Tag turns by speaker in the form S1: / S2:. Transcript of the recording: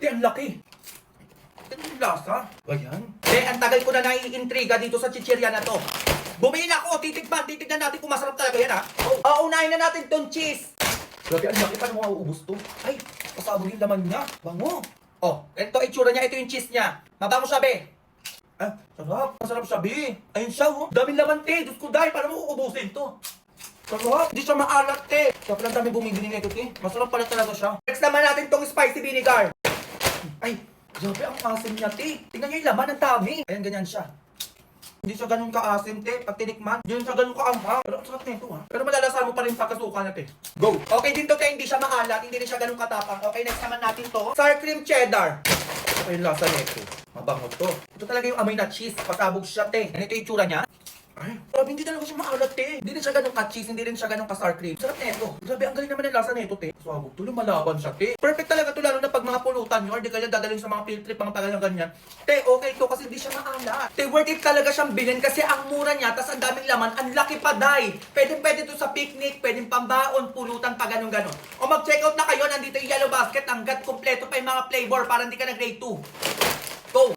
S1: Te, ang laki. Ito yung lasa. Ayan. Te, ang tagal ko na naiintriga dito sa chichirya na to. Bumili na ako. Titignan natin kung masarap talaga yan, ha? Unahin na natin tong cheese. Grabe, ang laki pa nung mauubos to. Ay, pasabog yung laman niya. Bango. Ito itsura niya. Ito yung cheese niya. Mabango siya, be. Sarap. Masarap siya, be. Ayun siya, oh. Daming laman, te. Diyos ko, dahil para mo uubusin to. Sarap. Hindi siya maalat, te. Kaya pala dami bumibili nito, te. Masarap pala talaga siya. Next naman natin tong spicy vinegar. Ay, grabe ang asim niya, te. Tingnan niyo yung laman, ang dami. Ayan, ganyan siya. Hindi siya ganun ka-asim, te. Pag tinikman, hindi siya ganun ka-amha. Pero ang sarap nito, ha. Pero malalasahan mo pa rin pagkasuka na, te. Go! Okay din to, te. Hindi siya maalat. Hindi rin siya ganun katapang. Okay, next naman natin to. Sour cream cheddar. Okay, yung lasa nito. Mabango to. Ito talaga yung amoy na cheese. Pasabog siya, te. Ganito yung itsura niya. Ay, grabe, hindi talaga siya maalat, te. Hindi rin siya ganun ka-cheese, hindi rin siya ganun ka-sour cream. Sarap nito. Grabe, ang galing naman yung lasa nito, te. Pasabog to, lumalaban siya, te. Perfect talaga to, lalo na pag mga pulutan nyo, or di kaya dadalhin sa mga field trip, mga tagal na ganyan. Te, okay to kasi hindi siya maalat. Te, worth it talaga siyang bilhin kasi ang mura niya, tas ang daming laman, ang laki pa, day. Pwede to sa picnic, pwedeng pambaon, pulutan, pa ganun-ganun. O mag-check out na kayo, nandito yung yellow basket, hanggat kompleto pa yung mga flavor para hindi ka na grade 2. Go!